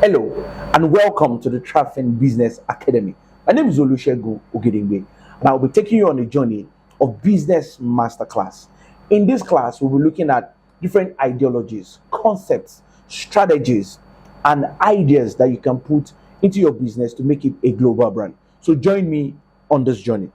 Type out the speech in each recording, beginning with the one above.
Hello and welcome to the Trafin Business Academy. My name is Olusegun Ogedengbe and I'll be taking you on a journey of business masterclass. In this class, we'll be looking at different ideologies, concepts, strategies, and ideas that you can put into your business to make it a global brand. So join me on this journey.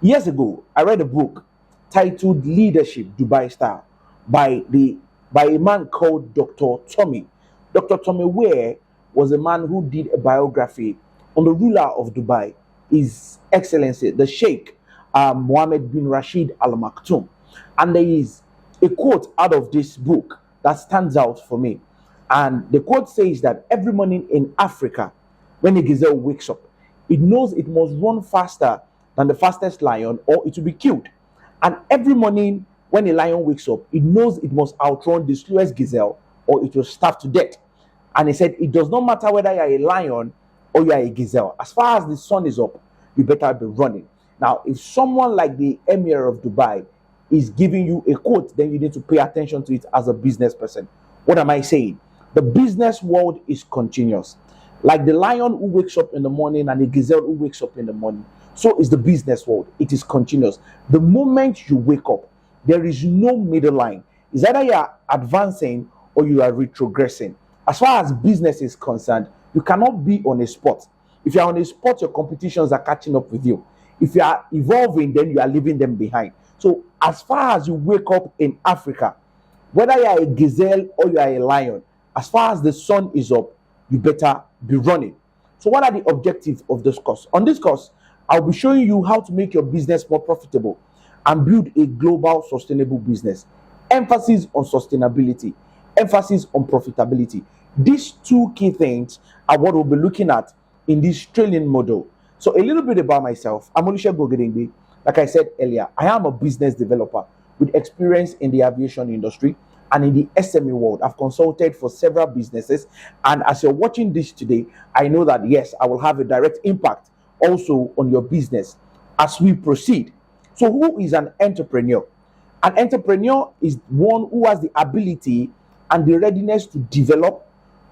Years ago, I read a book titled Leadership Dubai Style by a man called Dr. Tommy. Dr. Tommy Ware was a man who did a biography on the ruler of Dubai, His Excellency, the Sheikh Mohammed bin Rashid Al Maktoum. And there is a quote out of this book that stands out for me. And the quote says that every morning in Africa, when a gazelle wakes up, it knows it must run faster than the fastest lion or it will be killed. And every morning when a lion wakes up, it knows it must outrun the slowest gazelle or it will starve to death. And he said, it does not matter whether you are a lion or you are a gazelle. As far as the sun is up, you better be running. Now, if someone like the Emir of Dubai is giving you a quote, then you need to pay attention to it as a business person. What am I saying? The business world is continuous. Like the lion who wakes up in the morning and the gazelle who wakes up in the morning, so is the business world. It is continuous. The moment you wake up, there is no middle line. It's either you are advancing or you are retrogressing. As far as business is concerned, you cannot be on a spot. If you are on a spot, your competitions are catching up with you. If you are evolving, then you are leaving them behind. So as far as you wake up in Africa, whether you are a gazelle or you are a lion, as far as the sun is up, you better be running. So what are the objectives of this course? On this course, I'll be showing you how to make your business more profitable and build a global sustainable business. Emphasis on sustainability, emphasis on profitability. These two key things are what we'll be looking at in this training model. So a little bit about myself. I'm Olusegun Ogedengbe. Like I said earlier, I am a business developer with experience in the aviation industry and in the SME world. I've consulted for several businesses. And as you're watching this today, I know that yes, I will have a direct impact also on your business as we proceed. So who is an entrepreneur? An entrepreneur is one who has the ability and the readiness to develop,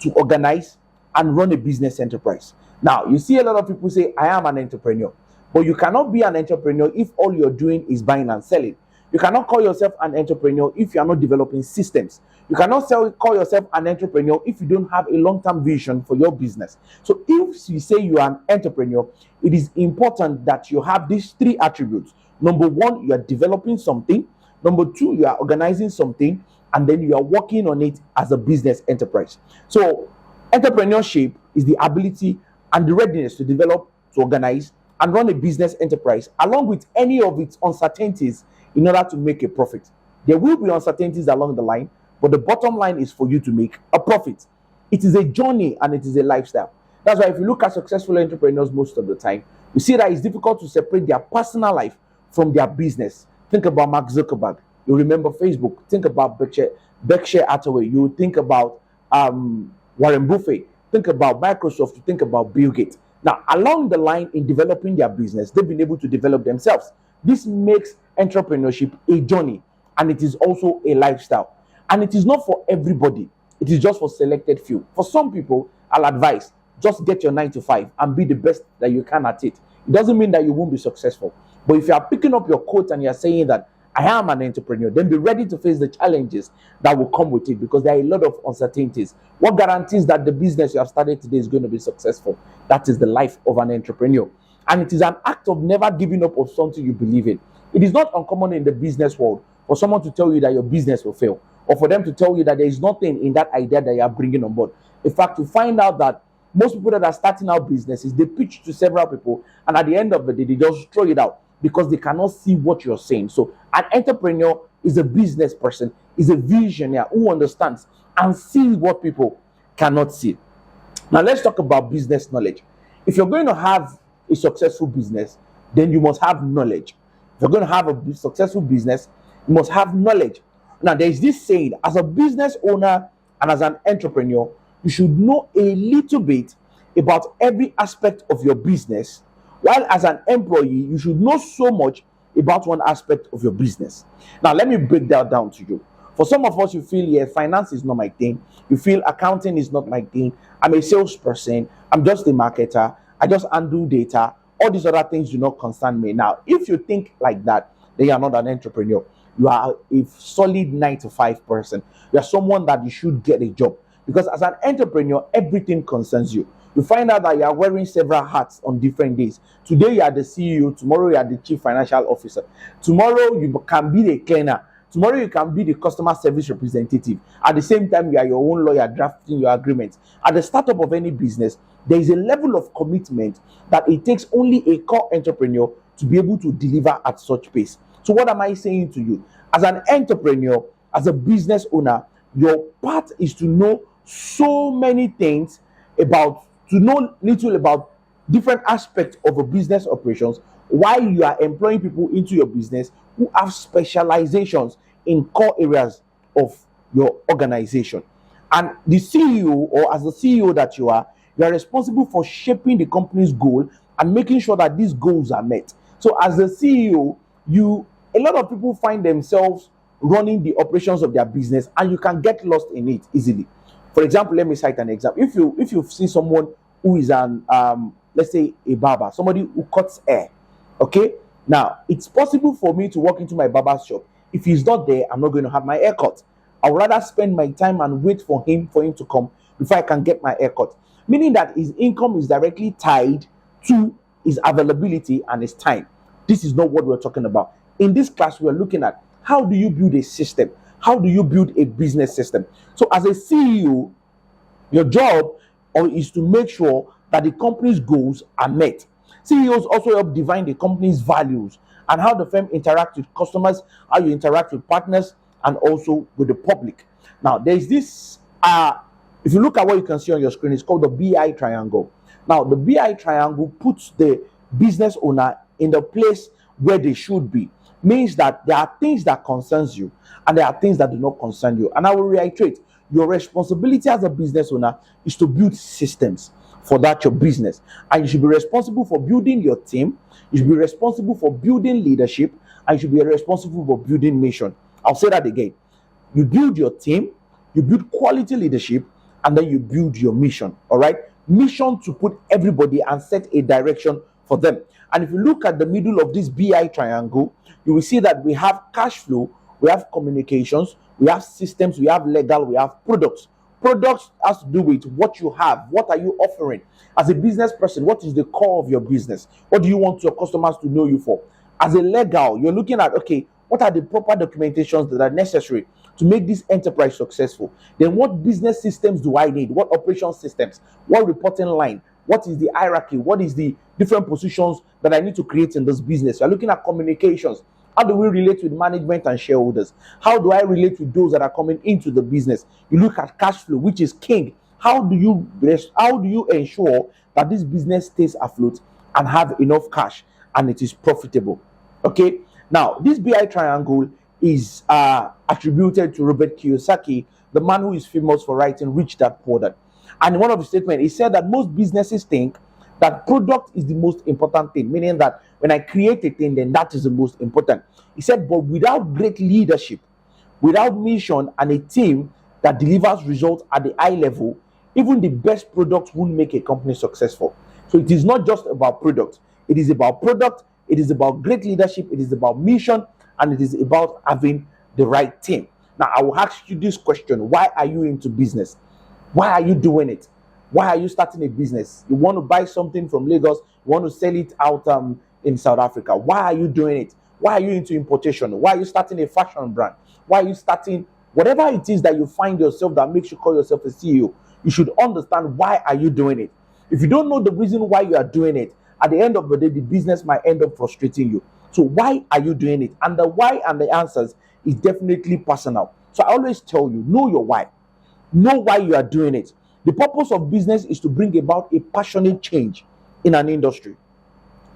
to organize, and run a business enterprise. Now, you see a lot of people say, I am an entrepreneur. But you cannot be an entrepreneur if all you're doing is buying and selling. You cannot call yourself an entrepreneur if you are not developing systems. You cannot call yourself an entrepreneur if you don't have a long-term vision for your business. So if you say you are an entrepreneur, it is important that you have these three attributes. Number one, you are developing something. Number two, you are organizing something. And then you are working on it as a business enterprise. So entrepreneurship is the ability and the readiness to develop, to organize, and run a business enterprise along with any of its uncertainties in order to make a profit. There will be uncertainties along the line, but the bottom line is for you to make a profit. It is a journey and it is a lifestyle. That's why if you look at successful entrepreneurs most of the time, you see that it's difficult to separate their personal life from their business. Think about Mark Zuckerberg. You remember Facebook. Think about Berkshire Hathaway. You think about Warren Buffett. Think about Microsoft. You think about Bill Gates. Now, along the line in developing their business, they've been able to develop themselves. This makes entrepreneurship a journey, and it is also a lifestyle. And it is not for everybody. It is just for selected few. For some people, I'll advise, just get your 9 to 5 and be the best that you can at it. It doesn't mean that you won't be successful. But if you are picking up your quote and you're saying that I am an entrepreneur, then be ready to face the challenges that will come with it because there are a lot of uncertainties. What guarantees that the business you have started today is going to be successful? That is the life of an entrepreneur. And it is an act of never giving up of something you believe in. It is not uncommon in the business world for someone to tell you that your business will fail or for them to tell you that there is nothing in that idea that you are bringing on board. In fact, you find out that most people that are starting out businesses, they pitch to several people and at the end of the day, they just throw it out because they cannot see what you're saying. So an entrepreneur is a business person, is a visionary who understands and sees what people cannot see. Now let's talk about business knowledge. If you're going to have a successful business, then you must have knowledge. If you're going to have a successful business, you must have knowledge. Now there is this saying, as a business owner and as an entrepreneur, you should know a little bit about every aspect of your business, while as an employee, you should know so much about one aspect of your business. Now, let me break that down to you. For some of us, you feel, yeah, finance is not my thing. You feel accounting is not my thing. I'm a salesperson. I'm just a marketer. I just handle data. All these other things do not concern me. Now, if you think like that, then you are not an entrepreneur. You are a solid 9 to 5 person. You are someone that you should get a job. Because as an entrepreneur, everything concerns you. You find out that you are wearing several hats on different days. Today you are the CEO, tomorrow you are the chief financial officer. Tomorrow you can be the cleaner. Tomorrow you can be the customer service representative. At the same time, you are your own lawyer drafting your agreements. At the startup of any business, there is a level of commitment that it takes only a core entrepreneur to be able to deliver at such pace. So what am I saying to you? As an entrepreneur, as a business owner, your part is to know so many things to know little about different aspects of a business operations while you are employing people into your business who have specializations in core areas of your organization. And the CEO, or as the CEO that you are responsible for shaping the company's goal and making sure that these goals are met. So as the CEO, a lot of people find themselves running the operations of their business, and you can get lost in it easily. For example, let me cite an example. If you see someone who is an let's say a barber, somebody who cuts hair, okay. Now it's possible for me to walk into my barber's shop. If he's not there, I'm not going to have my hair cut. I would rather spend my time and wait for him to come before I can get my hair cut. Meaning that his income is directly tied to his availability and his time. This is not what we're talking about. In this class, we're looking at how do you build a system? How do you build a business system? So as a CEO, your job is to make sure that the company's goals are met. CEOs also help define the company's values and how the firm interacts with customers, how you interact with partners, and also with the public. Now, there's this, if you look at what you can see on your screen, it's called the BI triangle. Now, the BI triangle puts the business owner in the place where they should be. Means that there are things that concerns you and there are things that do not concern you. And I will reiterate, your responsibility as a business owner is to build systems for that your business. And you should be responsible for building your team. You should be responsible for building leadership. And you should be responsible for building mission. I'll say that again. You build your team, you build quality leadership, and then you build your mission. All right? Mission to put everybody and set a direction for them. And if you look at the middle of this BI triangle, you will see that we have cash flow, we have communications, we have systems, we have legal, we have products. Products has to do with what you have. What are you offering? As a business person, what is the core of your business? What do you want your customers to know you for? As a legal, you're looking at, okay, what are the proper documentations that are necessary to make this enterprise successful? Then what business systems do I need? What operation systems? What reporting line? What is the hierarchy? What is the different positions that I need to create in this business? You're looking at communications. How do we relate with management and shareholders? How do I relate with those that are coming into the business? You look at cash flow, which is king. How do you ensure that this business stays afloat and have enough cash and it is profitable? Okay. Now, this BI triangle is attributed to Robert Kiyosaki, the man who is famous for writing Rich Dad Poor Dad. And in one of his statements, he said that most businesses think that product is the most important thing, meaning that when I create a thing, then that is the most important. He said, but without great leadership, without mission and a team that delivers results at the high level, even the best products won't make a company successful. So it is not just about product. It is about product, it is about great leadership, it is about mission, and it is about having the right team. Now, I will ask you this question. Why are you into business? Why are you doing it? Why are you starting a business? You want to buy something from Lagos, you want to sell it out in South Africa. Why are you doing it? Why are you into importation? Why are you starting a fashion brand? Why are you starting whatever it is that you find yourself that makes you call yourself a CEO? You should understand why are you doing it. If you don't know the reason why you are doing it, at the end of the day, the business might end up frustrating you. So why are you doing it? And the why and the answers is definitely personal. So I always tell you, know your why. Know why you are doing it. The purpose of business is to bring about a passionate change in an industry,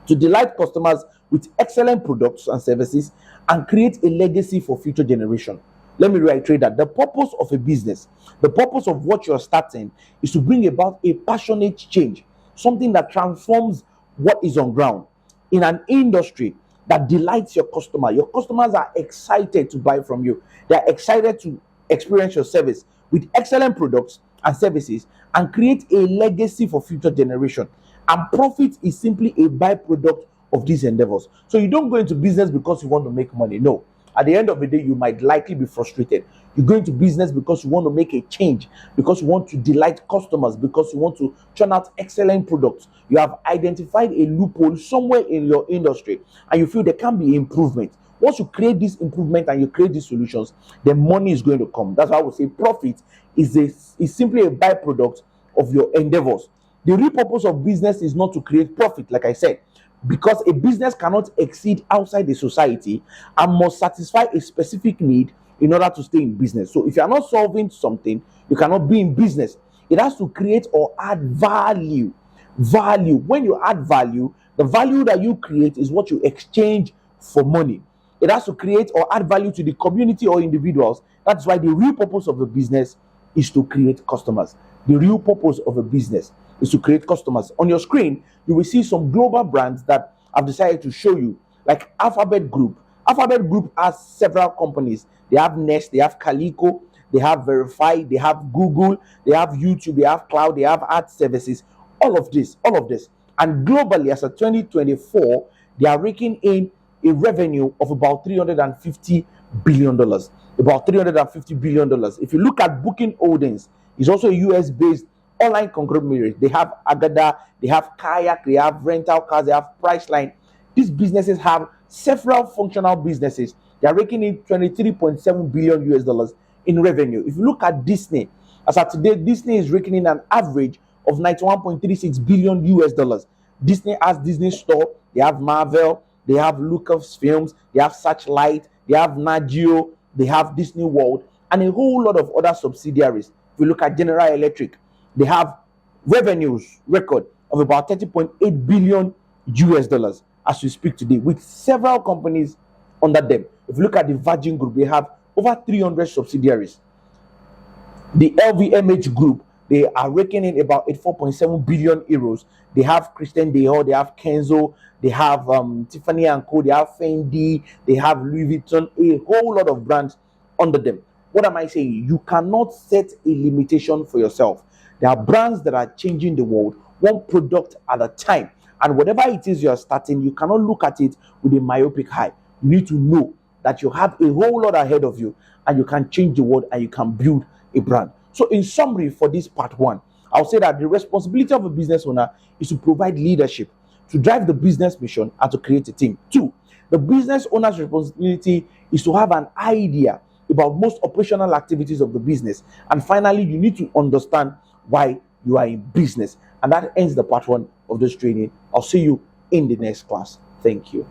to delight customers with excellent products and services, and create a legacy for future generations. Let me reiterate that the purpose of a business, the purpose of what you're starting, is to bring about a passionate change, something that transforms what is on ground in an industry that delights your customer. Your customers are excited to buy from you. They are excited to experience your service with excellent products and services and create a legacy for future generation. And profit is simply a byproduct of these endeavors. So you don't go into business because you want to make money. No. At the end of the day, you might likely be frustrated. You go into business because you want to make a change, because you want to delight customers, because you want to churn out excellent products. You have identified a loophole somewhere in your industry and you feel there can be improvement. Once you create this improvement and you create these solutions, then money is going to come. That's why I would say profit is simply a byproduct of your endeavors. The real purpose of business is not to create profit, like I said, because a business cannot exceed outside the society and must satisfy a specific need in order to stay in business. So if you are not solving something, you cannot be in business. It has to create or add value. Value. When you add value, the value that you create is what you exchange for money. It has to create or add value to the community or individuals. That's why the real purpose of a business is to create customers. The real purpose of a business is to create customers. On your screen, you will see some global brands that I've decided to show you, like Alphabet Group. Alphabet Group has several companies. They have Nest, they have Calico, they have Verify, they have Google, they have YouTube, they have Cloud, they have ad services. All of this. And globally, as of 2024, they are raking in a revenue of about $350 billion. About $350 billion. If you look at Booking Holdings, it's also a US-based online conglomerate. They have Agada, they have Kayak, they have rental cars, they have Priceline. These businesses have several functional businesses. They are raking in $23.7 billion US in revenue. If you look at Disney, as of today, Disney is raking in an average of $91.36 billion US. Disney has Disney Store, they have Marvel, they have Lucasfilms, they have Searchlight, they have Nat Geo, they have Disney World, and a whole lot of other subsidiaries. If you look at General Electric, they have revenues record of about $30.8 billion US as we speak today, with several companies under them. If you look at the Virgin Group, they have over 300 subsidiaries. The LVMH Group, they are raking in about 84.7 billion euros. They have Christian Dior, they have Kenzo, they have Tiffany & Co, they have Fendi, they have Louis Vuitton, a whole lot of brands under them. What am I saying? You cannot set a limitation for yourself. There are brands that are changing the world, one product at a time. And whatever it is you are starting, you cannot look at it with a myopic eye. You need to know that you have a whole lot ahead of you and you can change the world and you can build a brand. So in summary, for this part one, I'll say that the responsibility of a business owner is to provide leadership, to drive the business mission, and to create a team. 2, the business owner's responsibility is to have an idea about most operational activities of the business. And finally, you need to understand why you are in business. And that ends the part one of this training. I'll see you in the next class. Thank you.